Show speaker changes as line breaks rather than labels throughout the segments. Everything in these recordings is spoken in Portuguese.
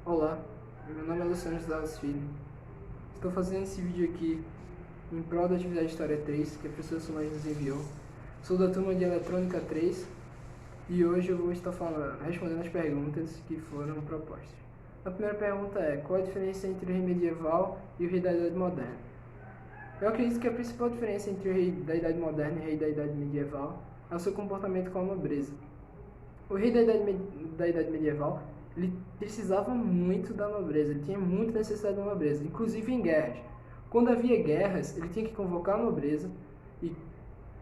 Olá, meu nome é Luciano José Filho. Estou fazendo esse vídeo aqui em prol da atividade História 3 que a professora Solange nos enviou. Sou da turma de Eletrônica 3 e hoje eu vou estar respondendo as perguntas que foram propostas. A primeira pergunta é: qual a diferença entre o rei medieval e o rei da Idade Moderna? Eu acredito que a principal diferença entre o rei da Idade Moderna e o rei da Idade Medieval é o seu comportamento com a nobreza. O rei da Idade Medieval, ele precisava muito da nobreza, ele tinha muita necessidade da nobreza, inclusive em guerras. Quando havia guerras, ele tinha que convocar a nobreza e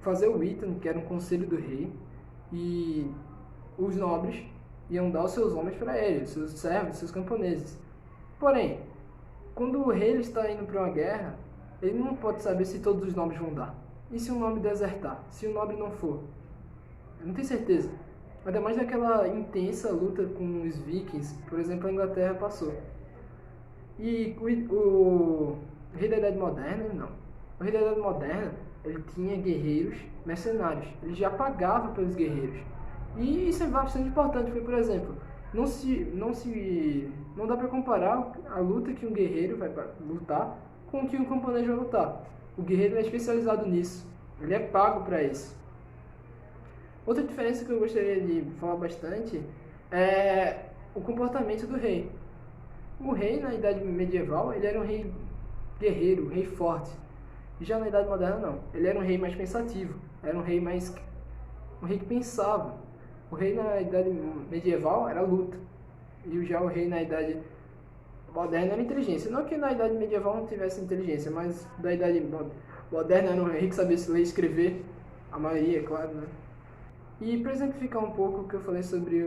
fazer o Witan, que era um conselho do rei, e os nobres iam dar os seus homens para ele, os seus servos, os seus camponeses. Porém, quando o rei está indo para uma guerra, ele não pode saber se todos os nobres vão dar. E se um nobre desertar? Se o nobre não for? Eu não tenho certeza. Ainda mais naquela intensa luta com os vikings, por exemplo, a Inglaterra passou. E o rei da Idade Moderna, não. O rei da Idade Moderna, ele tinha guerreiros mercenários. Ele já pagava pelos guerreiros. E isso é bastante importante, porque, por exemplo, não dá para comparar a luta que um guerreiro vai lutar com o que um camponês vai lutar. O guerreiro é especializado nisso. Ele é pago para isso. Outra diferença que eu gostaria de falar bastante é o comportamento do rei. O rei, na Idade Medieval, ele era um rei guerreiro, um rei forte. Já na Idade Moderna, não. Ele era um rei mais pensativo. Era um rei que pensava. O rei na Idade Medieval era luta. E já o rei na Idade Moderna era inteligência. Não que na Idade Medieval não tivesse inteligência, mas da Idade Moderna era um rei que sabia ler e escrever. A maioria, é claro, né? E para exemplificar um pouco o que eu falei sobre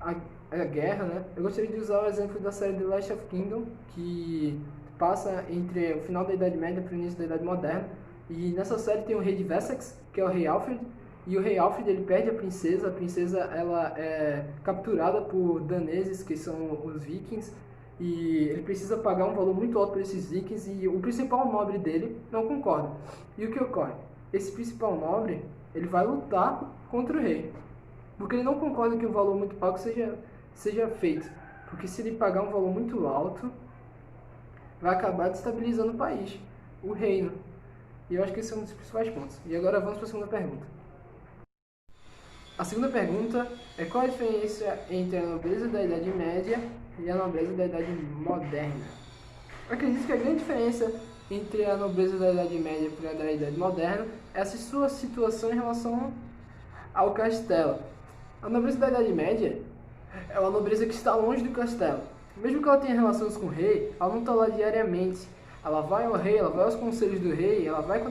a guerra, né? Eu gostaria de usar o exemplo da série The Last of Kingdom, que passa entre o final da Idade Média para o início da Idade Moderna. E nessa série tem o rei de Wessex, que é o rei Alfred, e o rei Alfred ele perde a princesa ela é capturada por daneses, que são os vikings, e ele precisa pagar um valor muito alto para esses vikings, e o principal nobre dele não concorda. E o que ocorre? Esse principal nobre, ele vai lutar contra o rei, porque ele não concorda que um valor muito pago seja feito, porque se ele pagar um valor muito alto, vai acabar destabilizando o país, o reino. E eu acho que esse é um dos principais pontos. E agora vamos para a segunda pergunta. A segunda pergunta é: qual a diferença entre a nobreza da Idade Média e a nobreza da Idade Moderna? Eu acredito que a grande diferença entre a nobreza da Idade Média e a da Idade Moderna é a sua situação em relação ao castelo. A nobreza da Idade Média é uma nobreza que está longe do castelo. Mesmo que ela tenha relações com o rei, ela não está lá diariamente. Ela vai ao rei, ela vai aos conselhos do rei, ela vai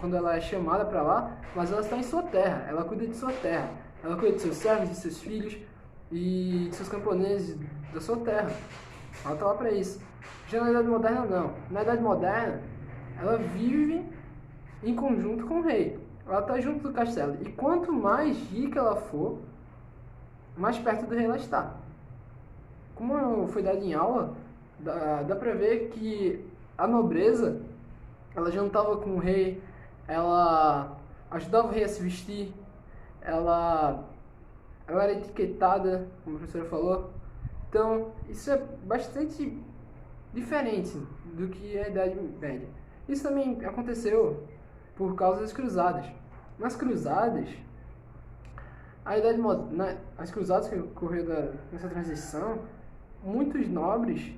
quando ela é chamada para lá, mas ela está em sua terra, ela cuida de sua terra. Ela cuida de seus servos, de seus filhos e de seus camponeses da sua terra. Ela está lá para isso. Já na Idade Moderna, não. Na Idade Moderna, ela vive em conjunto com o rei. Ela está junto do castelo. E quanto mais rica ela for, mais perto do rei ela está. Como foi dado em aula, dá para ver que a nobreza, ela jantava com o rei, ela ajudava o rei a se vestir, ela era etiquetada, como a professora falou. Então, isso é bastante diferente do que a Idade Média. Isso também aconteceu por causa das cruzadas. Nas cruzadas, as cruzadas que ocorreram nessa transição, muitos nobres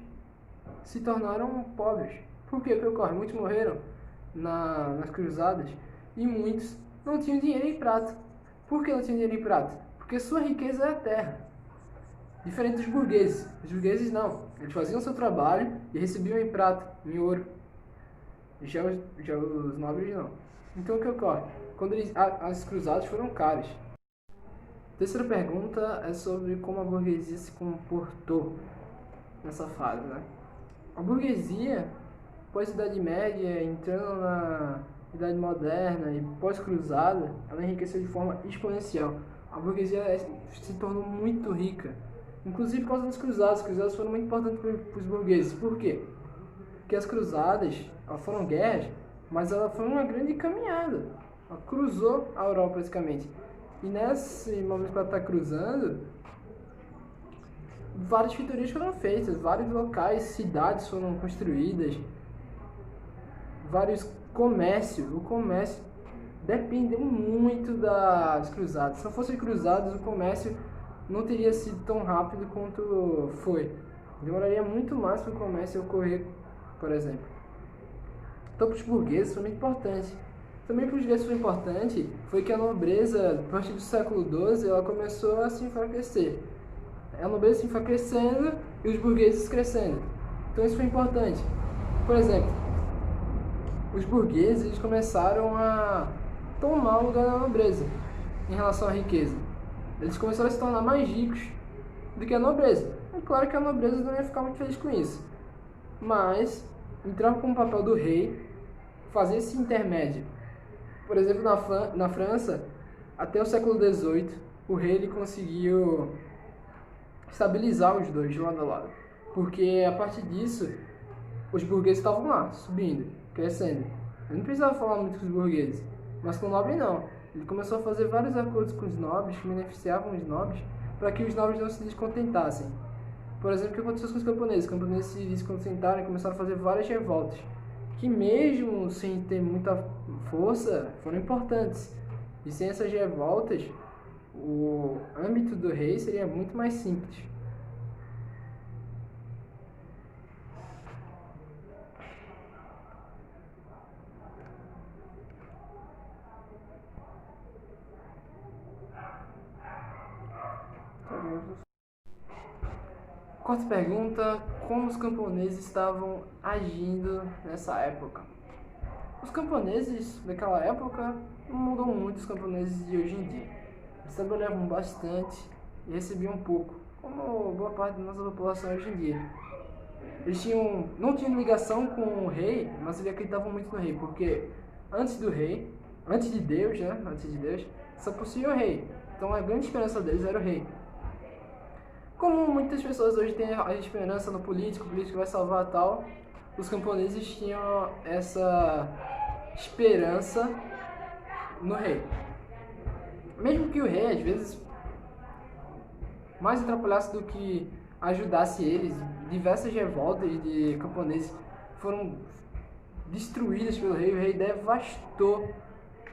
se tornaram pobres. Por que ocorre? Muitos morreram nas cruzadas e muitos não tinham dinheiro em prata. Por que não tinham dinheiro em prata? Porque sua riqueza é a terra. Diferente dos burgueses. Os burgueses não. Eles faziam seu trabalho e recebiam em prata, em ouro. Já os nobres não. Então o que ocorre? Quando as cruzadas foram caras. Terceira pergunta é sobre como a burguesia se comportou nessa fase, né? A burguesia, pós-Idade Média, entrando na Idade Moderna e pós-cruzada, ela enriqueceu de forma exponencial. A burguesia se tornou muito rica, inclusive por causa das cruzadas. As cruzadas foram muito importantes para os burgueses. Por quê? Porque as cruzadas, elas foram guerras, mas ela foi uma grande caminhada. Ela cruzou a Europa, basicamente. E nesse momento que ela está cruzando, várias feitorias foram feitas, vários locais, cidades foram construídas, vários comércios. O comércio dependeu muito das cruzadas. Se não fossem cruzadas, o comércio não teria sido tão rápido quanto foi. Demoraria muito mais para o comércio ocorrer, por exemplo. Então, para os burgueses foi muito importante. Também para os burgueses foi importante foi que a nobreza, a partir do século XII, ela começou a se enfraquecer. A nobreza se enfraquecendo e os burgueses crescendo. Então isso foi importante. Por exemplo, os burgueses começaram a tomar o lugar da nobreza em relação à riqueza. Eles começaram a se tornar mais ricos do que a nobreza. É claro que a nobreza não ia ficar muito feliz com isso, mas entrava com o papel do rei, fazer esse intermédio. Por exemplo, na França, até o século XVIII, o rei ele conseguiu estabilizar os dois de lado a lado, porque a partir disso os burgueses estavam lá, subindo, crescendo. Ele não precisava falar muito com os burgueses, mas com o nobre não. Ele começou a fazer vários acordos com os nobres, que beneficiavam os nobres, para que os nobres não se descontentassem. Por exemplo, o que aconteceu com os camponeses? Os camponeses se descontentaram e começaram a fazer várias revoltas, que mesmo sem ter muita força, foram importantes. E sem essas revoltas, o âmbito do rei seria muito mais simples. Quarta pergunta: como os camponeses estavam agindo nessa época? Os camponeses daquela época não mudam muito os camponeses de hoje em dia. Eles trabalhavam bastante e recebiam pouco, como boa parte da nossa população hoje em dia. Eles não tinham ligação com o rei, mas eles acreditavam muito no rei, porque antes do rei, antes de Deus, só possuía o rei. Então a grande esperança deles era o rei. Como muitas pessoas hoje têm a esperança no político, o político vai salvar tal, os camponeses tinham essa esperança no rei. Mesmo que o rei, às vezes, mais atrapalhasse do que ajudasse eles, diversas revoltas de camponeses foram destruídas pelo rei. O rei devastou,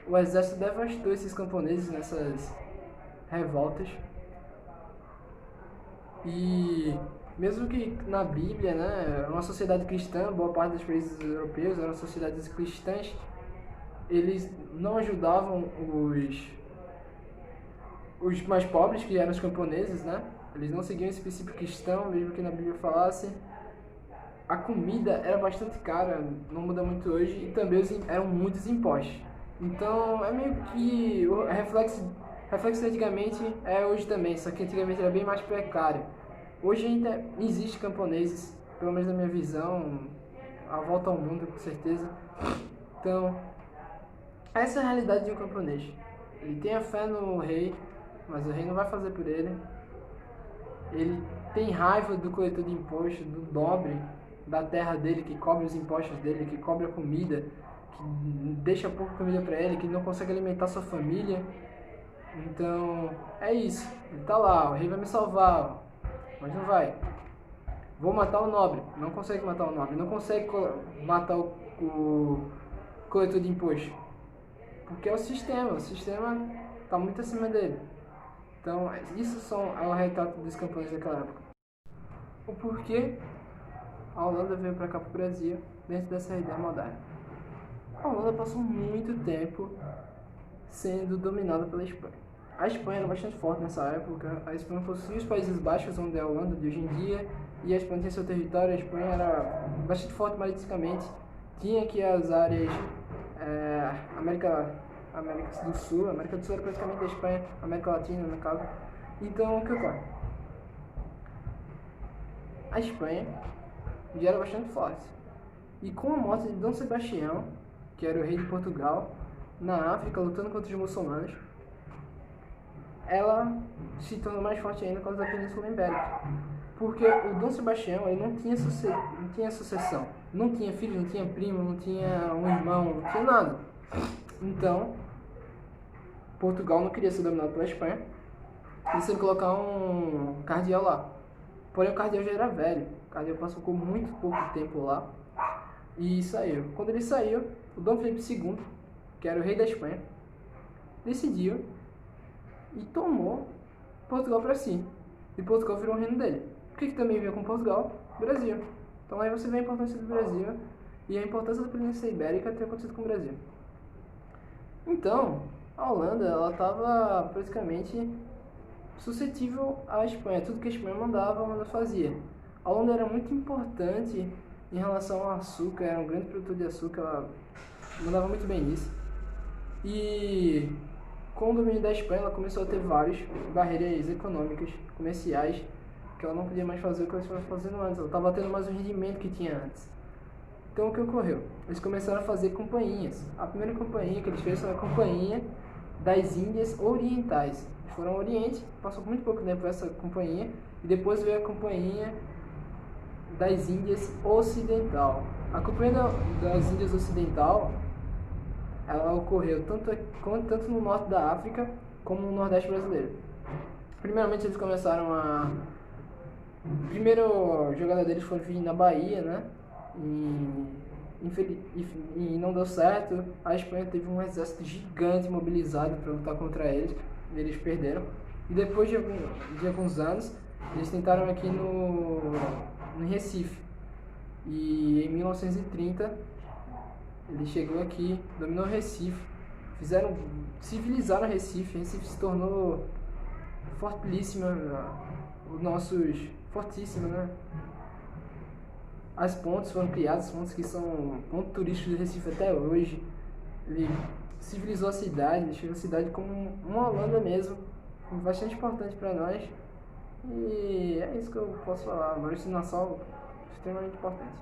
o exército devastou esses camponeses nessas revoltas. E mesmo que na Bíblia, né, uma sociedade cristã, boa parte dos países europeus eram sociedades cristãs, eles não ajudavam os mais pobres, que eram os camponeses, né? Eles não seguiam esse princípio cristão, mesmo que na Bíblia falasse. A comida era bastante cara, não muda muito hoje, e também eram muitos impostos. Então é meio que o reflexo antigamente é hoje também, só que antigamente era bem mais precário. Hoje ainda existe camponeses, pelo menos na minha visão, a volta ao mundo com certeza. Então, essa é a realidade de um camponês. Ele tem a fé no rei, mas o rei não vai fazer por ele. Ele tem raiva do coletor de imposto, do nobre da terra dele, que cobre os impostos dele, que cobre a comida, que deixa pouca comida para ele, que não consegue alimentar sua família. Então, é isso. Ele tá lá, o rei vai me salvar, mas não vai. Vou matar o nobre. Não consegue matar o nobre. Não consegue matar o coletor de imposto. Porque é o sistema tá muito acima dele. Então, isso é o retrato dos camponeses daquela época. O porquê a Holanda veio para cá, para o Brasil, dentro dessa ideia moderna. A Holanda passou muito tempo sendo dominada pela Espanha. A Espanha era bastante forte nessa época. A Espanha possuía os Países Baixos, onde é a Holanda de hoje em dia, e a Espanha tinha seu território. A Espanha era bastante forte maritimamente. Tinha aqui as áreas América do Sul. A América do Sul era praticamente a Espanha, América Latina, no caso. Então, o que ocorre? A Espanha já era bastante forte. E com a morte de Dom Sebastião, que era o rei de Portugal, na África, lutando contra os muçulmanos, ela se tornou mais forte ainda por causa da Península Ibérica. Porque o Dom Sebastião ele não tinha sucessão. Não tinha filho, não tinha primo, não tinha um irmão, não tinha nada. Então, Portugal não queria ser dominado pela Espanha. Eles iam colocar um cardeal lá. Porém o cardeal já era velho. O cardeal passou por muito pouco tempo lá e saiu. Quando ele saiu, o Dom Felipe II, que era o rei da Espanha, decidiu e tomou Portugal para si. E Portugal virou o reino dele. O que também veio com Portugal? Brasil. Então aí você vê a importância do Brasil e a importância da Península Ibérica ter acontecido com o Brasil. Então, a Holanda, ela estava praticamente suscetível à Espanha. Tudo que a Espanha mandava, a Holanda fazia. A Holanda era muito importante em relação ao açúcar, era um grande produtor de açúcar, ela mandava muito bem nisso. E com o domínio da Espanha, ela começou a ter várias barreiras econômicas, comerciais, que ela não podia mais fazer o que ela estava fazendo antes. Ela estava tendo mais o rendimento que tinha antes. Então o que ocorreu? Eles começaram a fazer companhias. A primeira companhia que eles fez foi a Companhia das Índias Orientais. Eles foram ao Oriente, passou muito pouco tempo essa companhia, e depois veio a Companhia das Índias Ocidental. A Companhia das Índias Ocidental, ela ocorreu tanto no norte da África como no nordeste brasileiro. Primeiramente eles começaram a... O primeiro jogada deles foi vir na Bahia, né? E não deu certo. A Espanha teve um exército gigante mobilizado para lutar contra eles. E eles perderam. E depois de alguns anos, eles tentaram aqui no Recife. E em 1930, ele chegou aqui, dominou Recife, civilizaram Recife. Recife se tornou fortíssima, fortíssima, né? As pontes foram criadas, pontes que são pontos turísticos de Recife até hoje. Ele civilizou a cidade, deixou a cidade como uma Holanda mesmo, bastante importante para nós. E é isso que eu posso falar. Maurício Nassau, extremamente importante.